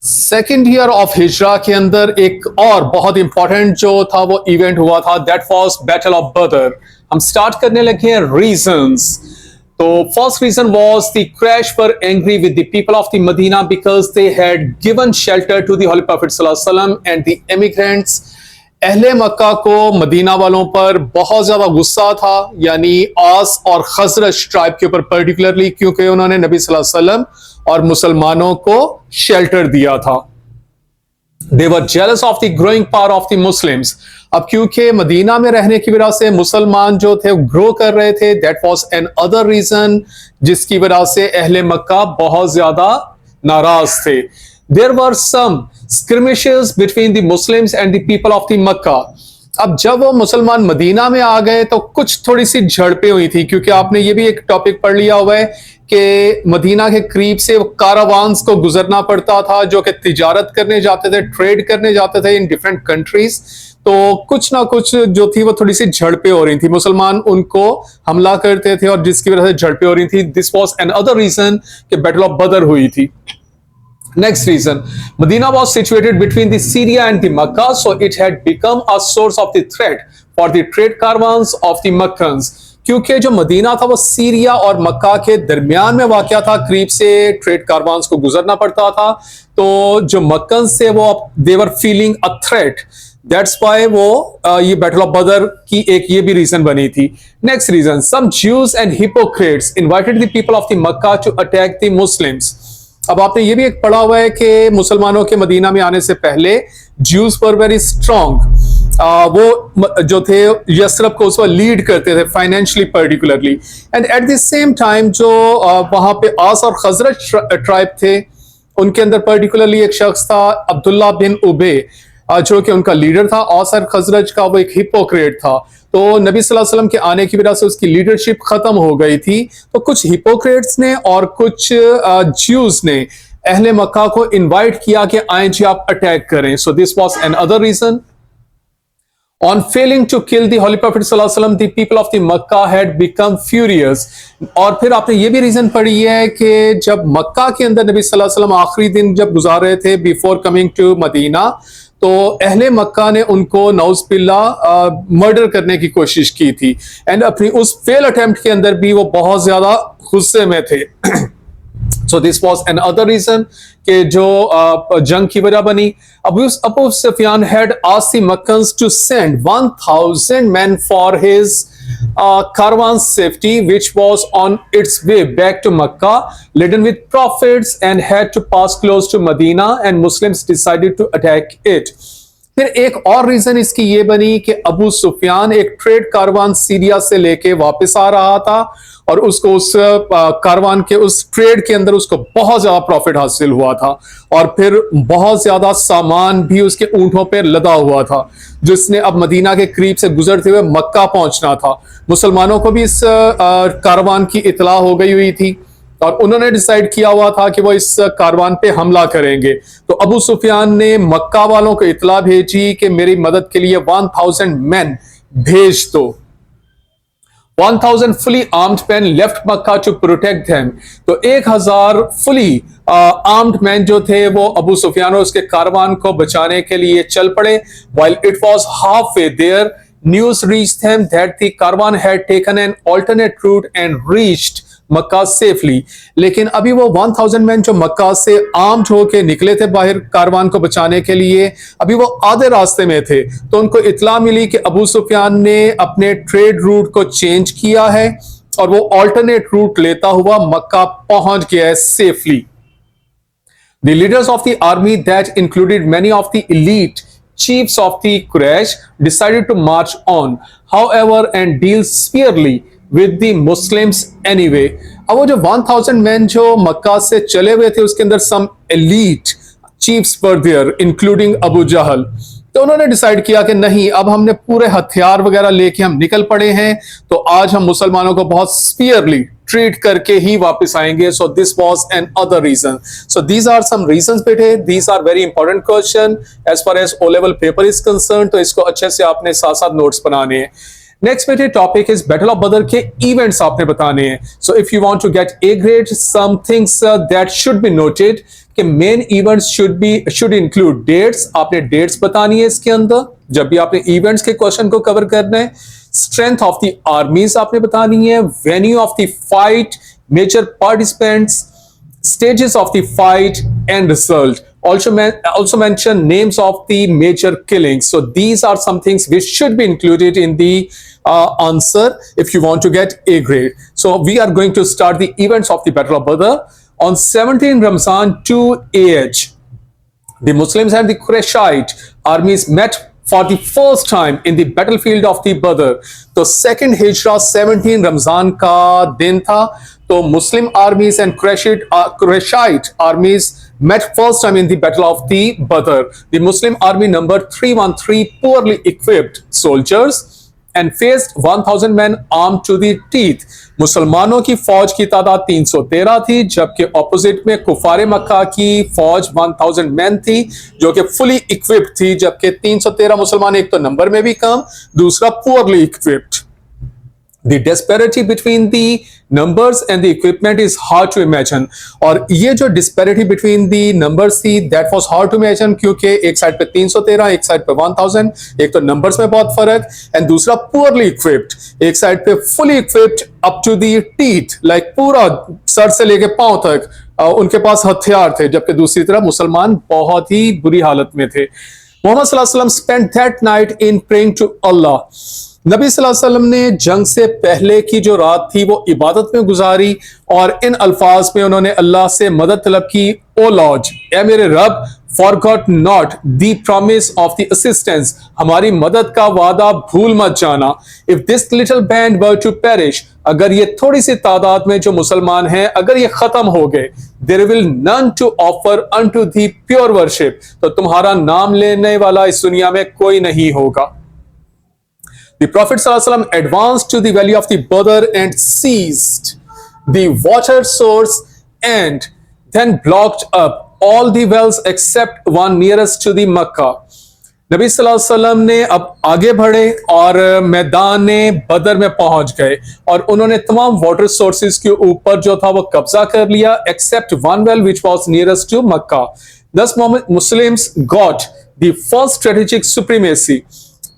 Second year of हिजरा के अंदर एक और बहुत इंपॉर्टेंट जो था वो इवेंट हुआ था, दैट वाज बैटल ऑफ बदर। हम स्टार्ट करने लगे हैं रीजंस। तो first reason was the Quraysh were angry with the people of the Medina because they had given shelter to the holy prophet सल्लल्लाहु अलैहि वसल्लम एंड द इमिग्रेंट्स। अहले मक्का को मदीना वालों पर बहुत ज्यादा गुस्सा था, यानी आस और खजरज ट्राइब के ऊपर पर्टिकुलरली, क्योंकि उन्होंने नबी सल्लल्लाहु अलैहि वसल्लम और मुसलमानों को शेल्टर दिया था। They were jealous of the growing power of the Muslims. अब क्योंकि मदीना में रहने की वजह से मुसलमान जो थे ग्रो कर रहे थे, that was another reason जिसकी वजह से अहले मक्का बहुत ज्यादा नाराज थे। There were some skirmishes between the Muslims and the people of the Makkah. अब जब वो मुसलमान मदीना में आ गए तो कुछ थोड़ी सी झड़पें हुई थी, क्योंकि आपने ये भी एक टॉपिक पढ़ लिया हुआ है कि मदीना के करीब से कारावान्स को गुजरना पड़ता था जो कि तिजारत करने जाते थे, ट्रेड करने जाते थे इन डिफरेंट कंट्रीज। तो कुछ ना कुछ जो थी वो थोड़ी सी झड़पें हो रही थी, मुसलमान उनको हमला करते थे और जिसकी वजह से झड़पें हो रही थी। दिस वॉज अनदर रीजन कि बैटल ऑफ बदर हुई थी। Next reason, Medina was situated between the Syria and the Makkah, so it had become a source of the threat for the trade caravans of the Makkans. क्योंकि जो Medina था वो Syria और मक्का के दरमियान में वाक़या था, करीब से ट्रेड कारवान्स को गुजरना पड़ता था। तो जो मक्कन से वो they were feeling a threat, that's why वो ये बैटल ऑफ बदर की एक ये भी रीजन बनी थी। Next reason, some Jews and hypocrites invited the people of the Mecca to attack the Muslims. अब आपने ये भी एक पढ़ा हुआ है कि मुसलमानों के मदीना में आने से पहले ज्यूज वर वेरी स्ट्रॉन्ग। वो जो थे यसरब को उस वक्त लीड करते थे financially particularly, and at the same time जो वहां पे आस और खजरज ट्राइब थे, उनके अंदर पर्टिकुलरली एक शख्स था अब्दुल्ला बिन उबे, जो कि उनका लीडर था। औस और खजरज का वो एक हिपोक्रेट था, तो नबी सल्लल्लाहु अलैहि वसल्लम के आने की वजह से उसकी लीडरशिप खत्म हो गई थी। तो कुछ हिपोक्रेट्स ने और कुछ ज्यूज ने अहले मक्का को इनवाइट किया कि आए जी आप अटैक करें। So this was N other reason. On failing to kill the Holy Prophet sallallahu alaihi wasallam, the people of the Makkah had become furious. और फिर आपने ये भी रीजन पढ़ी है कि जब मक्का के अंदर नबी सल्लल्लाहु अलैहि वसल्लम आखिरी दिन जब गुजार रहे थे बिफोर कमिंग टू मदीना, तो अहले मक्का ने उनको नौज बिल्ला मर्डर करने की कोशिश की थी, एंड अपनी उस फेल अटेम्प्ट के अंदर भी वो बहुत ज्यादा गुस्से में थे। So this was another reason कि जो जंग की वजह बनी। Abu Sufyan had asked the Makkans to send 1,000 men for his caravan's safety, which was on its way back to Makkah, laden with profits, and had to pass close to Medina, and Muslims decided to attack it. फिर एक और reason इसकी ये बनी कि अबू सुफियान एक trade Karwan Syria से लेके वापस आ रहा था, और उसको उस कारवान के उस ट्रेड के अंदर उसको बहुत ज्यादा प्रॉफिट हासिल हुआ था, और फिर बहुत ज्यादा सामान भी उसके ऊंटों पर लदा हुआ था, जिसने अब मदीना के करीब से गुजरते हुए मक्का पहुंचना था। मुसलमानों को भी इस कारवान की इतला हो गई हुई थी, और उन्होंने डिसाइड किया हुआ था कि वो इस कारवान पे हमला करेंगे। तो अबू सुफियान ने मक्का वालों को इतला भेजी कि मेरी मदद के लिए 1,000 मैन भेज दो। 1,000 fully armed men left Makkah to protect them. तो 1,000 fully armed men जो थे वो अबू सुफियान और उसके कारवान को बचाने के लिए चल पड़े। While it was halfway there, news reached them that the caravan had taken an alternate route and reached Mecca safely. लेकिन अभी वो 1,000 मैन जो मक्का से आर्म्ड होके निकले थे बाहर कारवान को बचाने के लिए, अभी वो आधे रास्ते में थे, तो उनको इतला मिली कि अबू सुफियान ने अपने ट्रेड रूट को चेंज किया है और वो ऑल्टरनेट रूट लेता हुआ मक्का पहुंच गया है safely. The leaders of the army, that included many of the elite chiefs of the Quraysh, decided to march on, however, and deal severely with the Muslims anyway. अब वो जो 1,000 मैन जो मक्का से चले हुए थे उसके अंदर some elite chiefs were there, including Abu जहल। तो उन्होंने डिसाइड किया कि नहीं, अब हमने पूरे हथियार वगैरह लेके हम निकल पड़े हैं, तो आज हम मुसलमानों को बहुत स्पीयरली ट्रीट करके ही वापस आएंगे। So this was N other reason. So these are some reasons बेटे, these are very important question as far as O level paper is concern, तो इसको अच्छे से आपने साथ साथ नोट्स बनाने हैं। नेक्स्ट बेटे टॉपिक इज बैटल ऑफ बदर के इवेंट्स आपने बताने हैं। So if you want to get A grade, some things that should be noted कि main events should include dates, आपने डेट्स बतानी है इसके अंदर जब भी आपने इवेंट्स के क्वेश्चन को कवर करना है। स्ट्रेंथ ऑफ द आर्मीज आपने बतानी है, venue of the fight, major participants, stages of the fight and result. Also mention names of the major killings. So these are some things which should be included in the answer if you want to get A grade. So we are going to start the events of the Battle of Badr. On 17 Ramzan 2 AH, the Muslims and the Qurayshite armies met for the first time in the battlefield of the Badr. तो second हिजरा 17 Ramzan का दिन था, तो Muslim armies and Qurayshite armies met first time in the battle of the Badr. The Muslim army numbered 313 poorly equipped soldiers and faced 1000 men armed to the teeth. मुसलमानों की फौज की तादाद 313 थी, जबकि ऑपोजिट में कुफारे मक्का की फौज 1000 मैन थी जो कि फुली इक्विप्ड थी, जबकि 313 मुसलमान एक तो नंबर में भी कम, दूसरा poorly equipped. The disparity between the numbers and the equipment is hard to imagine. और ये जो disparity between the numbers थी, that was hard to imagine क्योंकि एक साइड पे 313, एक साइड पे 1000, एक तो numbers में बहुत फर्क, and दूसरा poorly equipped, एक साइड पे fully equipped up to the teeth, like पूरा सर से लेके पांव तक उनके पास हथियार थे, जबकि दूसरी तरफ मुसलमान बहुत ही बुरी हालत में थे। मोहम्मद सल्लल्लाहु अलैहि वसल्लम spent that night in praying to Allah. नबी सल्लल्लाहु अलैहि वसल्लम ने जंग से पहले की जो रात थी वो इबादत में गुजारी और इन अल्फाज में उन्होंने अल्लाह से मदद तलब की, ओ लॉर्ड, ए मेरे रब, forgot not the promise of the assistance, हमारी मदद का वादा भूल मत जाना। If this little band were to perish, अगर ये थोड़ी सी तादाद में जो मुसलमान हैं अगर ये खत्म हो गए, there will none to offer unto the pure worship, तो तुम्हारा नाम लेने वाला इस दुनिया में कोई नहीं होगा। The Prophet ﷺ advanced to the valley of the Badr and seized the water source and then blocked up all the wells except one nearest to the Makkah. नबी सल्लल्लाहु अलैहि वसल्लम ने अब आगे बढ़े और मैदान बदर में पहुंच गए और उन्होंने तमाम वाटर सोर्सेज के ऊपर जो था वो कब्जा कर लिया, except one well which was nearest to Mecca. Thus Muslims got the first strategic supremacy.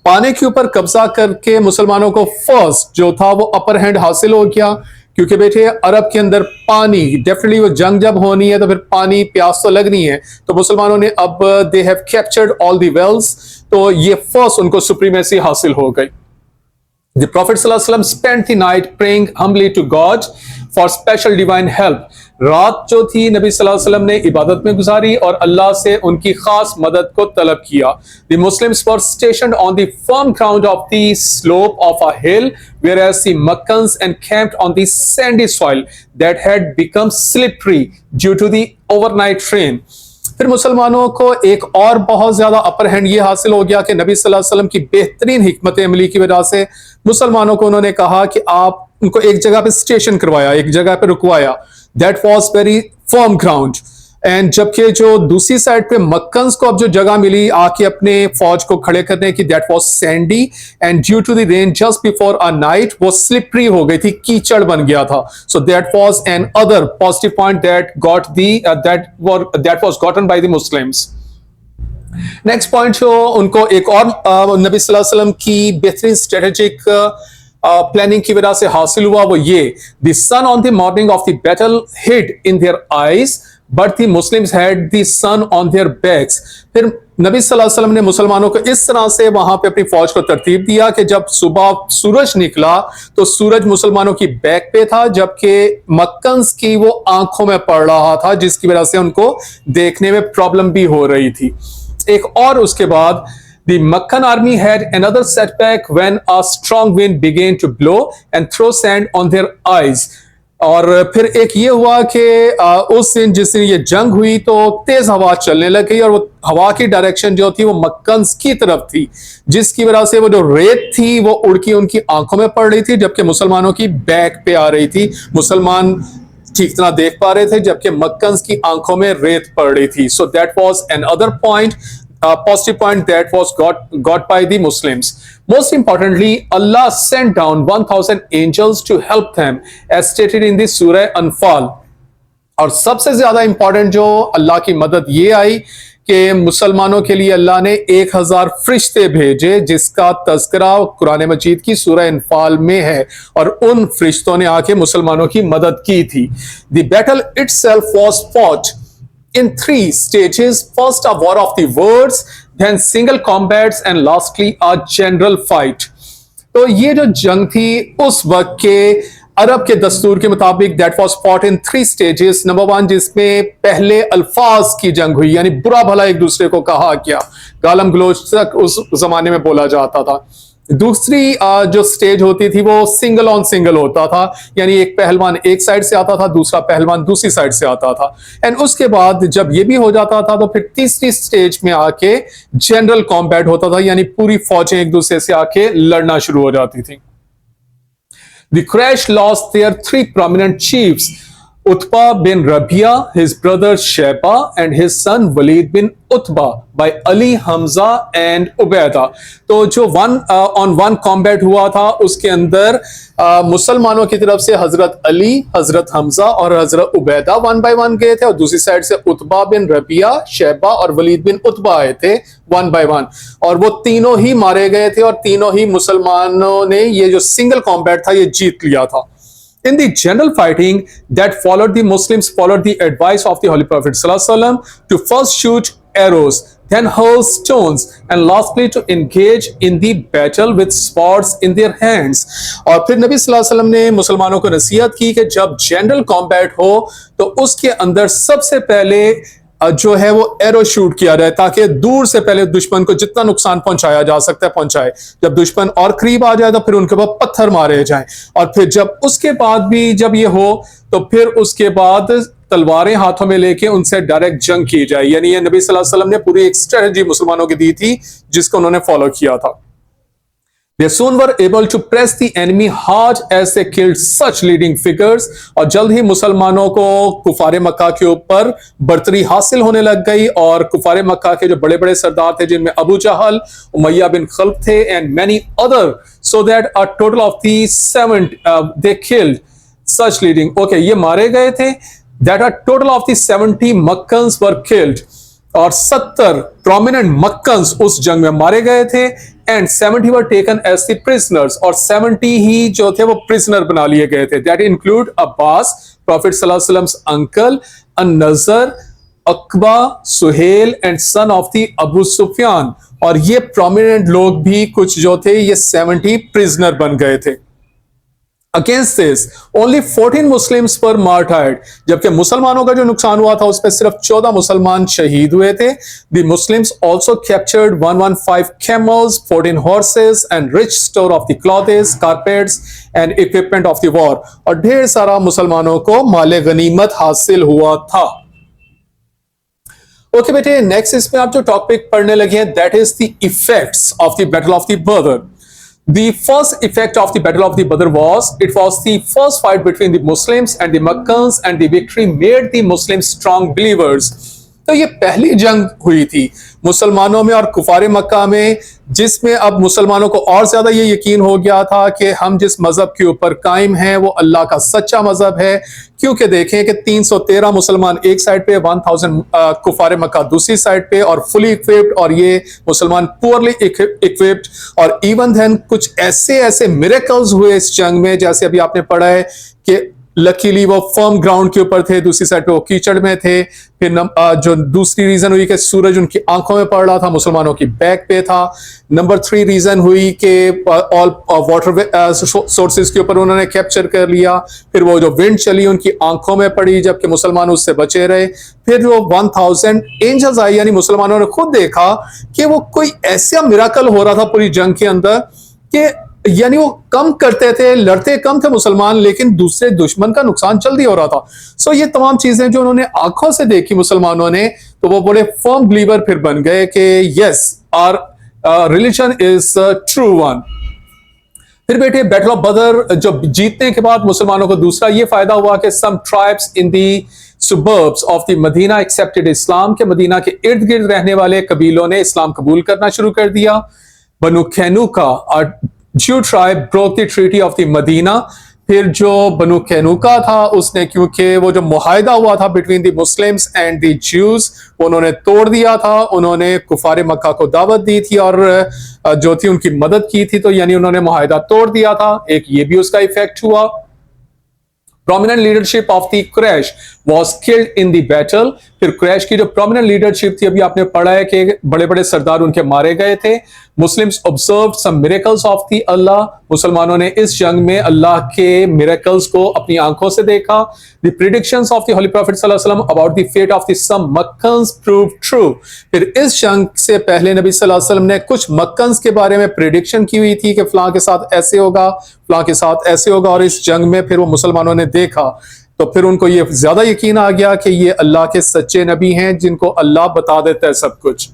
पानी के ऊपर कब्जा करके मुसलमानों को फर्स्ट जो था वो अपर हैंड हासिल हो गया, क्योंकि बेटे अरब के अंदर पानी डेफिनेटली वो जंग जब होनी है तो फिर पानी प्यास तो लगनी है, तो मुसलमानों ने अब they have captured all the wells, तो ये फर्स्ट उनको सुप्रीमेसी हासिल हो गई। The Prophet ﷺ spent the night praying humbly to God for special divine help. रात जो थी नबी सल्लल्लाहु अलैहि वसल्लम ने इबादत में गुजारी और अल्लाह से उनकी खास मदद को तलब किया। The Muslims were stationed on the firm ground of the slope of a hill, whereas the Makkans encamped on the sandy soil that had become slippery due to the overnight rain. फिर मुसलमानों को एक और बहुत ज्यादा upper hand ये हासिल हो गया कि नबी सल्लल्लाहु अलैहि वसल्लम की बेहतरीन हिकमत अमली की वजह से मुसलमानों को उन्होंने कहा कि आप उनको एक जगह पे स्टेशन करवाया, एक जगह पे रुकवाया, that was very firm ground. And जबकि जो दूसरी साइड पे मक्कन्स को अब जो जगह मिली आके अपने फौज को खड़े करने की, that was sandy and due to the rain just before a night वो स्लिपरी हो गई थी, कीचड़ बन गया था। So that was N other positive point that got that was gotten by the Muslims. Next point जो उनको एक और नबी सल्लल्लाहु अलैहि वसल्लम की बेहतरीन स्ट्रेटेजिक प्लानिंग की वजह से हासिल हुआ वो ये, the sun on the morning of the battle hid in their eyes but the Muslims had the sun on their backs. फिर नबी सल्लल्लाहु अलैहि वसल्लम ने मुसलमानों को इस तरह से वहां पे अपनी फौज को तरतीब दिया कि जब सुबह सूरज निकला तो सूरज मुसलमानों की बैक पे था, जबकि मक्कन्स की वो आंखों में पड़ रहा था, जिसकी वजह से उनको देखने में प्रॉब्लम भी हो रही थी। एक और उसके बाद the Makkan army had another setback when a strong wind began to blow and throw sand on their eyes. और फिर एक ये हुआ कि उस दिन जिस दिन ये जंग हुई तो तेज हवा चलने लग गई और वो हवा की डायरेक्शन जो थी वो मक्कन्स की तरफ थी, जिसकी वजह से वो जो रेत थी वो उड़ के उनकी आंखों में पड़ रही थी, जबकि मुसलमानों की बैक पे आ रही थी। मुसलमान ठीक तरह देख पा रहे थे जबकि मक्कन्स की आंखों में रेत पड़ रही थी। सो that was another point, a positive point that was got by the Muslims. Most importantly, Allah sent down 1000 angels to help them, as stated in the Surah Anfal. और सबसे ज्यादा इंपॉर्टेंट जो अल्लाह की मदद ये आई कि मुसलमानों के लिए अल्लाह ने 1000 फरिश्ते भेजे, जिसका तज़किरा कुरान मजीद की सूरह इनफाल में है, और उन फरिश्तों ने आके मुसलमानों की मदद की थी। The battle itself was fought in 3 stages. First, a war of the words, then single combats, and lastly a general fight. तो ये जो जंग थी उस वक्त के अरब के दस्तूर के मुताबिक that was fought in 3 stages. Number 1, जिसमें पहले अल्फाज की जंग हुई, यानी बुरा भला एक दूसरे को कहा गया, गालम गलोच तक उस जमाने में बोला जाता था। दूसरी जो स्टेज होती थी वो सिंगल ऑन सिंगल होता था, यानी एक पहलवान एक साइड से आता था, दूसरा पहलवान दूसरी साइड से आता था। एंड उसके बाद जब ये भी हो जाता था तो फिर तीसरी स्टेज में आके जनरल कॉम्बैट होता था, यानी पूरी फौजें एक दूसरे से आके लड़ना शुरू हो जाती थी। The Quraysh lost their 3 prominent chiefs, Utbah bin Rabia, his brother Shayba, and his son Walid bin Utbah by Ali, Hamza and Ubaidah. तो जो 1-on-1 कॉम्बैट हुआ था उसके अंदर मुसलमानों की तरफ से हजरत अली, हजरत हमजा और हजरत उबैदा 1 by 1 गए थे, और दूसरी साइड से उत्बा बिन रबिया, शैबा और वलीद बिन उत्बा आए थे 1 by 1, और वो तीनों ही मारे गए थे, और तीनों ही मुसलमानों ने ये जो सिंगल कॉम्बैट था ये जीत लिया था। In the general fighting that followed, the Muslims followed the advice of the Holy Prophet ﷺ to first shoot arrows, then hurl stones, and lastly to engage in the battle with swords in their hands. और फिर नबी सल्लल्लाहु अलैहि वसल्लम ने मुसलमानों को नसीहत की कि जब जनरल कॉम्बैट हो तो उसके अंदर सबसे पहले जो है वो एरो शूट किया जाए, ताकि दूर से पहले दुश्मन को जितना नुकसान पहुंचाया जा सकता है पहुंचाए। जब दुश्मन और करीब आ जाए तो फिर उनके ऊपर पत्थर मारे जाएं, और फिर जब उसके बाद भी जब ये हो तो फिर उसके बाद तलवारें हाथों में लेके उनसे डायरेक्ट जंग की जाए। यानी ये नबी सल्लल्लाहु अलैहि वसल्लम ने पूरी एक स्ट्रेटजी मुसलमानों की दी थी जिसको उन्होंने फॉलो किया था। They soon were able to press the enemy hard as they killed such leading figures, और जल्द ही मुसलमानों को कुफारे मक्का के ऊपर बर्तरी हासिल होने लग गई, और कुफारे मक्का के जो बड़े बड़े सरदार थे जिनमें अबू जहल, उमैया बिन खल्फ थे, and many other, so that a total of the 7 they killed such leading, okay, ये मारे गए थे, that a total of the 70 Makkans were killed, और 70 प्रोमिनेंट मक्कन्स उस जंग में मारे गए थे, and 70 were taken as the prisoners, और 70 ही जो थे वो प्रिजनर बना लिए गए थे। दैट इंक्लूड अब्बास, प्रॉफिट सल्लल्लाहु अलैहि वसल्लम uncle, An Nadr, Uqba, Suhail and son of the Abu Sufyan, और ये प्रोमिनेंट लोग भी कुछ जो थे ये 70 प्रिजनर बन गए थे। Against this, only 14 Muslims were martyred, जबकि मुसलमानों का जो नुकसान हुआ था उसमें सिर्फ 14 मुसलमान शहीद हुए थे। The Muslims also captured 115 camels, 14 horses, and rich store of the clothes, carpets, and equipment of the war, और ढेर सारा मुसलमानों को माले गनीमत हासिल हुआ था। ओके बेटे, नेक्स्ट इसमें आप जो टॉपिक पढ़ने लगे हैं that is the effects of the battle of the बदर। The first effect of the Battle of the Badr was, it was the first fight between the Muslims and the Meccans, and the victory made the Muslims strong believers. तो ये पहली जंग हुई थी मुसलमानों में और कुफारे मक्का में, जिसमें अब मुसलमानों को और ज्यादा ये यकीन हो गया था कि हम जिस मजहब के ऊपर कायम हैं वो अल्लाह का सच्चा मजहब है। क्योंकि देखें कि 313 मुसलमान एक साइड पे, 1000 कुफारे मक्का दूसरी साइड पे, और फुली इक्विप्ड, और ये मुसलमान पुअरली इक्विप्ड। और इवन देन कुछ ऐसे मिरेकल्स हुए इस जंग में, जैसे अभी आपने पढ़ा है कि लकीली वो फर्म ग्राउंड के ऊपर थे, दूसरी साइड पे वो कीचड़ में थे। फिर जो दूसरी रीजन हुई कि सूरज उनकी आंखों में पड़ रहा था, मुसलमानों की बैक पे था। नंबर 3 रीजन हुई कि ऑल वाटर सोर्सेज के ऊपर उन्होंने कैप्चर कर लिया। फिर वो जो विंड चली उनकी आंखों में पड़ी, जबकि मुसलमान उससे बचे रहे। फिर वो 1000 एंजल्स आई, यानी मुसलमानों ने खुद देखा कि वो कोई ऐसा मिराकल हो रहा था पूरी जंग के अंदर कि यानी वो कम करते थे, लड़ते कम थे मुसलमान, लेकिन दूसरे दुश्मन का नुकसान जल्दी हो रहा था। सो ये तमाम चीजें जो उन्होंने आंखों से देखी मुसलमानों ने, तो वो बड़े फर्म बिलीवर फिर बन गए कि yes, our religion is true one. फिर बेटे, बैटल ऑफ बदर जो जीतने के बाद मुसलमानों को दूसरा ये फायदा हुआ कि some tribes in the suburbs of the Medina accepted Islam, के मदीना के इर्द गिर्द रहने वाले कबीलों ने इस्लाम कबूल करना शुरू कर दिया। बनु कैनुका Jew tribe broke the treaty of the Medina, फिर जो बनु कैनुका था उसने, क्योंकि वो जो मुआहिदा हुआ था between the Muslims and the Jews, वो उन्होंने तोड़ दिया था। उन्होंने कुफार मक्का को दावत दी थी और जो थी उनकी मदद की थी, तो यानी उन्होंने मुआहिदा तोड़ दिया था। एक ये भी उसका इफेक्ट हुआ। prominent leadership of the Quraysh was killed in the battle। फिर कुरैश की जो prominent leadership थी, अभी आपने पढ़ा है कि बड़े बड़े सरदार उनके मारे गए थे। Muslims observed some miracles of the Allah। मुसलमानों ने इस जंग में अल्लाह के miracles को अपनी आंखों से देखा। The predictions of the Holy Prophet सल्लल्लाहु अलैहि वसल्लम about the fate of the some Makkans proved true। फिर इस जंग से पहले नबी सल्लल्लाहु अलैहि वसल्लम ने कुछ मक्कन्स के बारे में प्रिडिक्शन की हुई थी कि फलां के साथ ऐसे होगा, फलां के साथ ऐसे होगा, और इस जंग में फिर वो मुसलमानों ने देखा, तो फिर उनको ये ज्यादा यकीन आ गया कि ये अल्लाह के सच्चे नबी हैं जिनको अल्लाह बता देता है सब कुछ।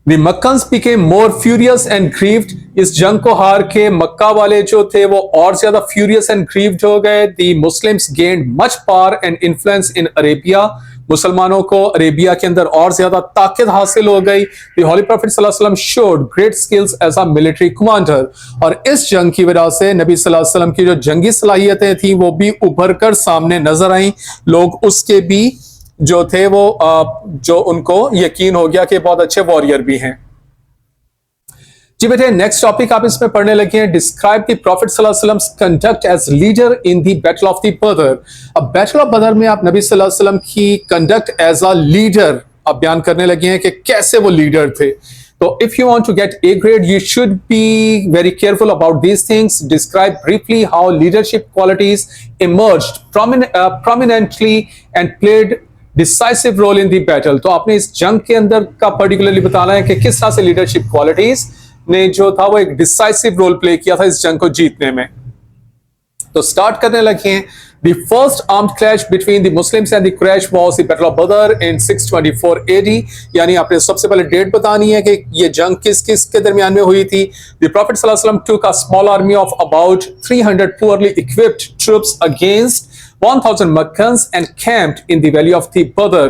The Makkans became more furious and grieved। इस जंग को हार के मक्का वाले जो थे वो और ज्यादा furious and grieved हो गए। The Muslims gained much power and influence in Arabia। मुसलमानों को अरेबिया के अंदर और ज्यादा ताकत हासिल हो गई। The Holy Prophet सल्लल्लाहु अलैहि वसल्लम showed great skills as a military commander। और इस जंग की वजह से नबी सल्लल्लाहु अलैहि वसल्लम की जो जंगी सलाहियतें थी वो भी उभर कर सामने नजर आई। लोग उसके भी जो थे वो जो उनको यकीन हो गया कि बहुत अच्छे वॉरियर भी हैं। जी बेटे, नेक्स्ट टॉपिक आप इसमें पढ़ने लगे हैं, डिस्क्राइब द प्रॉफिट सल्लल्लाहु अलैहि वसल्लम conduct as leader in the battle of the Badr. अब बैटल ऑफ बदर में आप नबी सल्लल्लाहु अलैहि वसल्लम की कंडक्ट एज अ लीडर आप बयान करने लगे हैं कि कैसे वो लीडर थे। तो if you want to get A grade you should be very careful about these things. Describe briefly how leadership qualities emerged prominently and played decisive role in the battle. तो आपने इस जंग के अंदर का पर्टिकुलरली बताना है कि किस तरह से लीडरशिप क्वालिटीज ने जो था वो एक डिसाइसिव रोल प्ले किया था इस जंग को जीतने में। तो स्टार्ट करने लगे हैं। The first armed clash between the Muslims and the Quraysh was the Battle of Badr in 624 AD। यानी आपने सबसे पहले डेट बतानी है कि ये जंग किस किस के दरमियान में हुई थी। The Prophet सल्लल्लाहु अलैहि वसल्लम took a small army of about 300 poorly equipped troops against 1000 Makkans and camped in the valley of the Badr।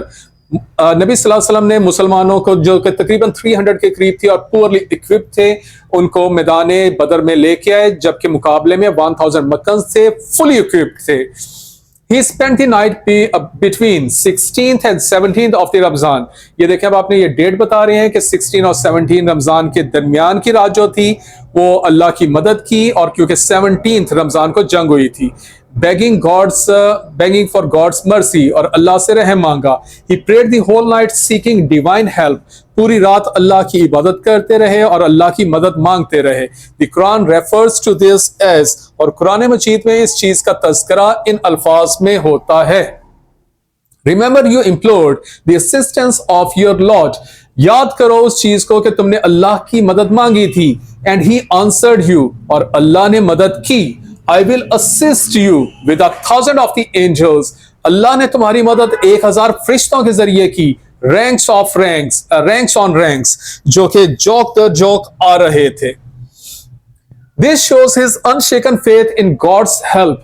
नबी सल्लल्लाहु अलैहि वसल्लम ने मुसलमानों को जो कि तकरीबन 300 के करीब थी और पुअरली इक्विप्ड थे, उनको मैदान बदर में लेके आए, जबकि मुकाबले में 1000 मक्कन थे, फुली इक्विप्ड थे। He spent the night between 16th and 17th of the Ramzan. ये देखें, अब आपने ये डेट बता रहे हैं कि 16 और 17 रमजान के दरमियान की रात जो थी वो अल्लाह की मदद की, और क्योंकि 17th रमजान को जंग हुई थी। begging for God's mercy, और अल्लाह से रहम मांगा। He prayed the whole night seeking divine help। पूरी रात अल्लाह की इबादत करते रहे और अल्लाह की मदद मांगते रहे। The Quran refers to this as, और कुरान मजीद में इस चीज का तज़किरा इन अल्फाज में होता है। Remember you implored the assistance of your Lord। याद करो उस चीज को कि तुमने अल्लाह की मदद मांगी थी। And he answered you, और अल्लाह ने मदद की। I will assist you with 1000 of the angels। अल्लाह ने तुम्हारी मदद 1000 फरिश्तों के जरिए की। Ranks of ranks, ranks on ranks, जो कि जोक दर जोक आ रहे थे। This shows his unshaken faith in God's help।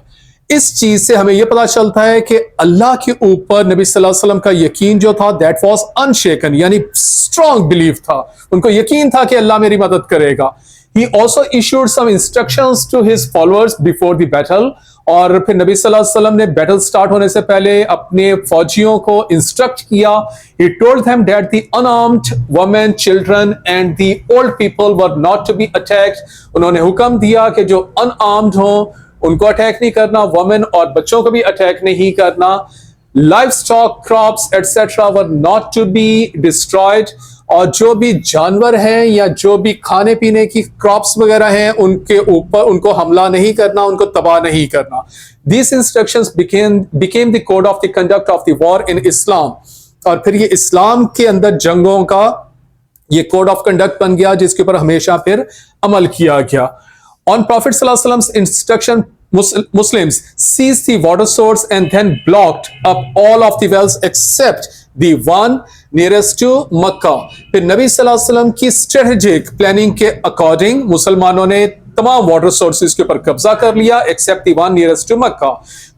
इस चीज से हमें यह पता चलता है कि अल्लाह के ऊपर नबी सल्लल्लाहु अलैहि वसल्लम का यकीन जो था दैट वाज अनशेकन, यानी स्ट्रॉन्ग बिलीफ था। उनको यकीन था कि अल्लाह मेरी मदद करेगा। He also issued some instructions to his followers before the battle। और फिर नबी सल्लल्लाहु अलैहि वसल्लम ने बैटल स्टार्ट होने से पहले अपने फौजियों को इंस्ट्रक्ट किया। He told them that the unarmed women, children and the old people were not to be attacked। उन्होंने हुक्म दिया कि जो अनआर्म्ड हो उनको अटैक नहीं करना, वुमेन और बच्चों को भी अटैक नहीं करना। Livestock, crops etc. were not to be destroyed। और जो भी जानवर हैं या जो भी खाने पीने की क्रॉप्स वगैरह हैं उनके ऊपर उनको हमला नहीं करना, उनको तबाह नहीं करना। These instructions became the code of the conduct of the war in Islam। और फिर ये इस्लाम के अंदर जंगों का ये कोड ऑफ कंडक्ट बन गया जिसके ऊपर हमेशा फिर अमल किया गया। On Prophet सल्लल्लाहु अलैहि वसल्लम's instruction, Muslims seized the water source and then blocked up all of the wells except the one nearest to Makkah। फिर नबी सल्लल्लाहु अलैहि वसल्लम की स्ट्रेटेजिक प्लानिंग के अकॉर्डिंग मुसलमानों ने तमाम वाटर सोर्सेज के ऊपर कब्जा कर लिया except the one nearest to Mecca.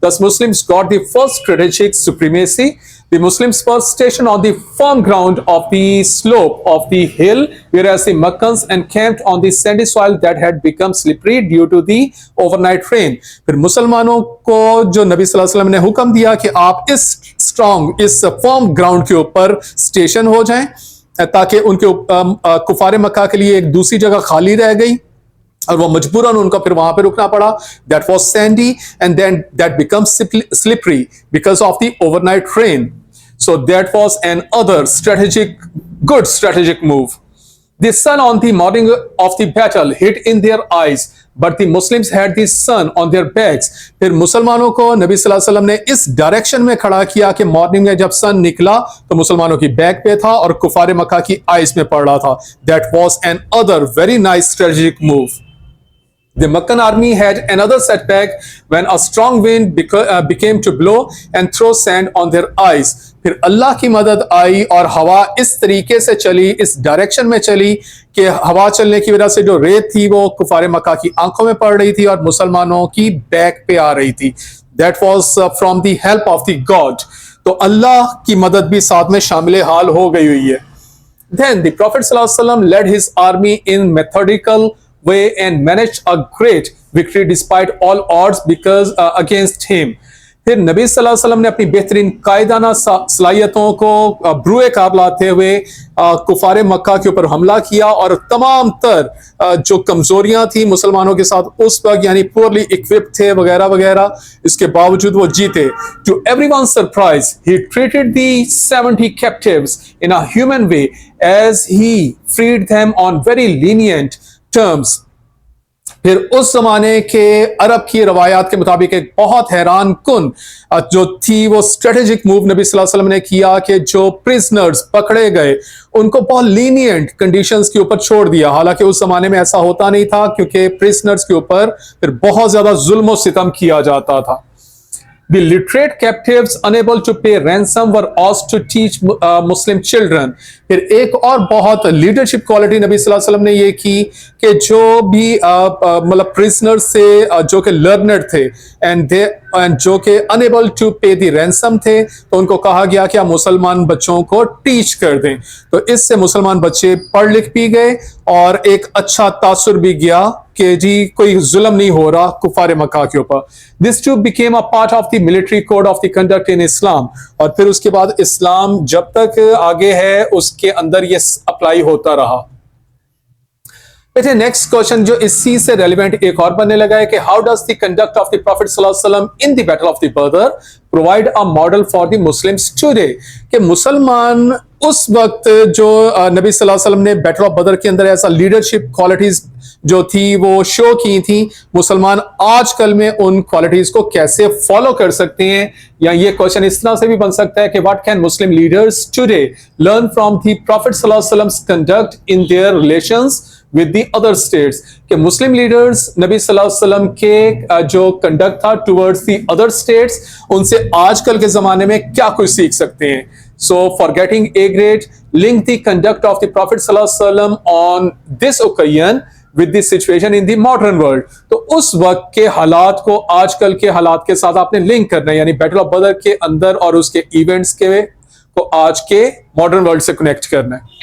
Thus Muslims got the first strategic supremacy। The Muslims were stationed on the firm ground of the slope of the hill, whereas the Meccans encamped on the sandy soil that had become slippery due to the overnight rain. फिर मुसलमानों को जो नबी सल्लल्लाहु अलैहि वसल्लम ने हुक्म दिया कि आप इस स्ट्रॉन्ग, इस फर्म ग्राउंड के ऊपर स्टेशन हो जाएं, ताकि उनके कुफारे मक्का के लिए एक दूसरी जगह खाली रह गई और वो मजबूरन उनको फिर वहां पे रुकना पड़ा. That was sandy and then that becomes slippery because of the overnight rain. So that was N other good strategic move. The sun on the morning of the battle hit in their eyes, but the Muslims had the sun on their backs. फिर मुसलमानों को नबी सल्लल्लाहु अलैहि वसल्लम ने इस direction में खड़ा किया कि मॉर्निंग में जब सन निकला तो मुसलमानों की बैक पे था और कुफारे मक्का की आइज में पड़ रहा था. That was an other very nice strategic move. The Meccan army had another setback when a strong wind became to blow and throw sand on their eyes. फिर अल्लाह की मदद आई और हवा इस तरीके से चली, इस डायरेक्शन में चली कि हवा चलने की वजह से जो रेत थी वो कुफारे मक्का की आंखों में पड़ रही थी और मुसलमानों की बैक पे आ रही थी. That was from the help of the God. तो अल्लाह की मदद भी साथ में शामिल हाल हो गई हुई है. Then the Prophet sallallahu alaihi wasallam led his army in methodical way and managed a great victory despite all odds because against him. फिर नबी सल्लल्लाहु अलैहि वसल्लम ने अपनी बेहतरीन कायदाना सलाहियतों को ब्रुए काब लाते हुए कुफारे मक्का के ऊपर हमला किया और तमाम तर जो कमजोरियां थी मुसलमानों के साथ उस वक्त, यानी पुअरली इक्विप्ड थे वगैरह वगैरह, इसके बावजूद वो जीते. To everyone's surprise he treated the 70 captives in a human way as he freed them on very lenient terms. फिर उस जमाने के अरब की रवायात के मुताबिक एक बहुत हैरान कुन जो थी वो स्ट्रेटेजिक मूव नबी सल्लल्लाहु अलैहि वसल्लम ने किया कि जो प्रिजनर्स पकड़े गए उनको बहुत लीनियंट कंडीशंस के ऊपर छोड़ दिया. हालांकि उस जमाने में ऐसा होता नहीं था क्योंकि प्रिजनर्स के ऊपर फिर बहुत ज्यादा जुल्म और सितम किया जाता था. The literate captives unable to pay ransom were asked to teach Muslim children. फिर एक और बहुत लीडरशिप क्वालिटी नबी सल्लल्लाहु अलैहि वसल्लम ने ये की कि जो भी मतलब प्रिजनर्स से जो कि लर्नर थे एंड जो कि अनेबल टू पे दी रैंसम थे, तो उनको कहा गया कि आप मुसलमान बच्चों को टीच कर दें. तो इससे मुसलमान बच्चे पढ़ लिख भी गए और एक अच्छा तासुर भी गया कि जी कोई जुल्म नहीं हो रहा कुफारे मक्का के ऊपर. This too became a part of the military code of the conduct in Islam. और फिर उसके बाद इस्लाम जब तक आगे है उसके अंदर ये अप्लाई होता रहा. देखिए नेक्स्ट क्वेश्चन जो इसी से रेलिवेंट एक और बनने लगा है कि how does the conduct of the prophet सल्लल्लाहु अलैहि वसल्लम in the battle of the Badr provide a model for the Muslims today. कि मुसलमान उस वक्त जो नबी सल्लल्लाहु अलैहि वसल्लम ने बैटल ऑफ बदर के अंदर ऐसा लीडरशिप क्वालिटीज जो थी वो शो की थी, मुसलमान आजकल में उन क्वालिटीज को कैसे फॉलो कर सकते हैं. या ये क्वेश्चन इस तरह से भी बन सकता है कि what can Muslim leaders today learn from the prophet सल्लल्लाहु अलैहि वसल्लम conduct in their relations with the other states. कि मुस्लिम लीडर्स नबी सल्लल्लाहु अलैहि वसल्लम के जो कंडक्ट था टुवर्ड्स द अदर स्टेट्स उनसे आजकल के जमाने में क्या कुछ सीख सकते हैं. So for getting A grade, link the conduct of the Prophet sallallahu alaihi wasallam on this occasion with the situation in the modern world. तो उस वक्त के हालात को आजकल के हालात के साथ आपने लिंक करना है, यानी बैटल ऑफ बदर के अंदर और उसके इवेंट्स के को आज के मॉडर्न वर्ल्ड से कनेक्ट करना है.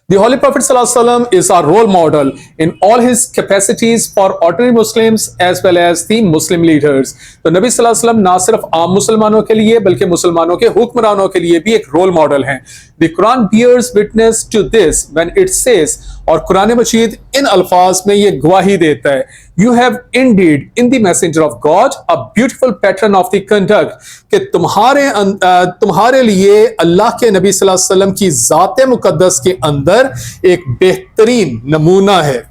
The Holy Prophet sallallahu alaihi wasallam is our role model in all his capacities for ordinary Muslims as well as the Muslim leaders. तो नबी सल्लल्लाहु अलैहि वसल्लम ना सिर्फ आम मुसलमानों के लिए बल्कि मुसलमानों के हुक्मरानों के लिए भी एक रोल मॉडल हैं. The Quran bears witness to this when it says, और कुरान मजीद इन अल्फाज में ये गवाही देता है, You have indeed in the messenger of God a beautiful pattern of the conduct. कि तुम्हारे लिए अल्लाह के नबी सल्लल्लाहु अलैहि वसल्लम की ज़ात मुकद्दस के अंदर एक बेहतरीन नमूना है.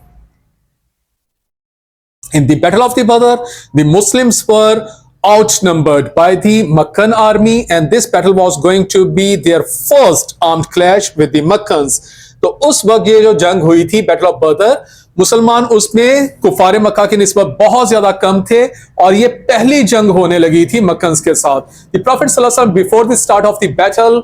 In the battle of the Badr, the Muslims were outnumbered by the Meccan army and this battle was going to be their first armed clash with the Meccans. तो उस वक्त ये जो जंग हुई थी बैटल ऑफ बदर, मुसलमान उसमें कुफारे मक्का की निस्बत बहुत ज्यादा कम थे और ये पहली जंग होने लगी थी मक्कन्स के साथ. द प्रॉफिट सल्लल्लाहु अलैहि वसल्लम before the start of the battle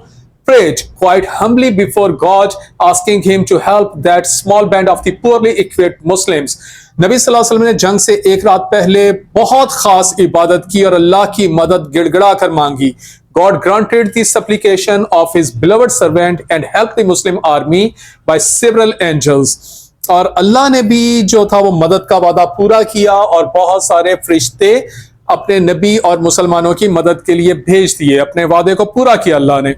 prayed quite humbly before God, asking him to help that small band of the poorly equipped Muslims. नबी सल्लल्लाहु अलैहि वसल्लम ने जंग से एक रात पहले बहुत खास इबादत की और अल्लाह की मदद गिड़गिड़ा कर मांगी. God granted the supplication of his beloved servant and helped the Muslim army by several angels. और अल्लाह ने भी जो था वो मदद का वादा पूरा किया और बहुत सारे फरिश्ते अपने नबी और मुसलमानों की मदद के लिए भेज दिए. अपने वादे को पूरा किया अल्लाह ने.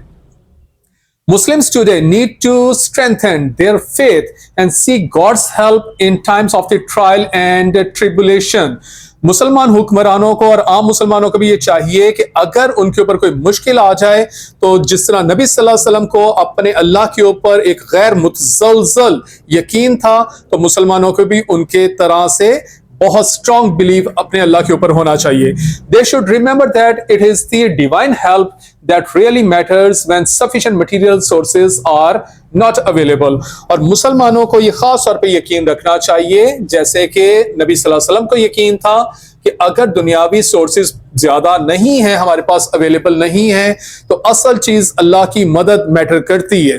Muslims today need to strengthen their faith and seek God's help in times of the trial and tribulation. मुसलमान हुक्मरानों को और आम मुसलमानों को भी ये चाहिए कि अगर उनके ऊपर कोई मुश्किल आ जाए तो जिस तरह नबी सल्लल्लाहु अलैहि वसल्लम को अपने अल्लाह के ऊपर एक गैर मुतज़लज़ल यकीन था, तो मुसलमानों को भी उनके तरह से बहुत स्ट्रॉन्ग बिलीव अपने अल्लाह के ऊपर होना चाहिए. They should remember that it is the divine help that really matters when sufficient material sources are not available. और मुसलमानों को ये खास तौर पे यकीन रखना चाहिए, जैसे कि नबी सल्लल्लाहु अलैहि वसल्लम को यकीन था कि अगर दुनियावी सोर्सेज ज्यादा नहीं है, हमारे पास अवेलेबल नहीं है, तो असल चीज अल्लाह की मदद मैटर करती है.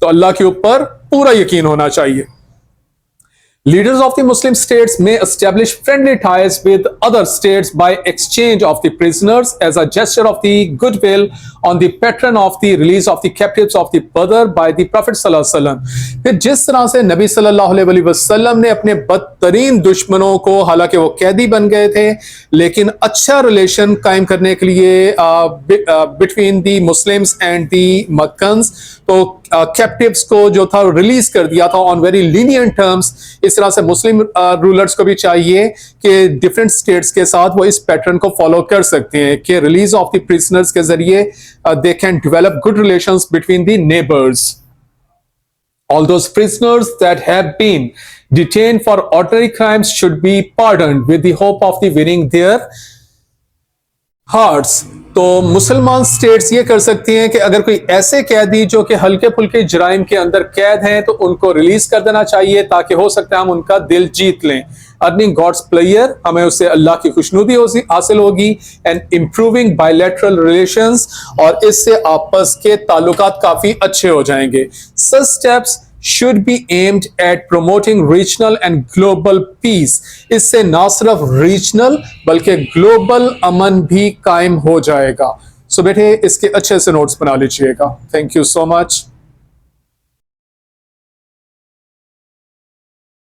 तो अल्लाह के ऊपर पूरा यकीन होना चाहिए. Leaders of the Muslim states may establish friendly ties with other states by exchange of the prisoners as a gesture of the goodwill on the pattern of the release of the captives of the Badr by the Prophet sallallahu alaihi wasallam. फिर जिस तरह से नबी सल्लल्लाहु अलैहि वसल्लम ने अपने बदतरीन दुश्मनों को, हालांकि वो कैदी बन गए थे, लेकिन अच्छा रिलेशन कायम करने के लिए between the Muslims and the Meccans, तो कैप्टिव्स को जो था रिलीज कर दिया था ऑन वेरी लीनियंट टर्म्स. इस तरह से मुस्लिम रूलर्स को भी चाहिए कि डिफरेंट स्टेट्स के साथ वो इस पैटर्न को फॉलो कर सकते हैं कि रिलीज ऑफ द प्रिजनर्स के जरिए they can develop good relations between the neighbours. All those prisoners that have been detained for ordinary crimes should be pardoned with the hope of the winning their hearts. तो मुसलमान states ये कर सकती हैं कि अगर कोई ऐसे कैदी जो कि हल्के फुल्के जराइम के अंदर कैद हैं, तो उनको रिलीज कर देना चाहिए ताकि हो सकता है हम उनका दिल जीत लें. अर्निंग गॉड्स प्लेयर, हमें उससे अल्लाह की खुशनुदी हासिल होगी, एंड इम्प्रूविंग बायलैटरल रिलेशंस, और इससे आपस के ताल्लुकात काफी अच्छे हो जाएंगे. सच steps should be aimed at promoting regional and global peace. इससे ना सिर्फ रीजनल बल्कि ग्लोबल अमन भी कायम हो जाएगा. सो बेटे इसके अच्छे से नोट्स बना लीजिएगा. Thank you so much.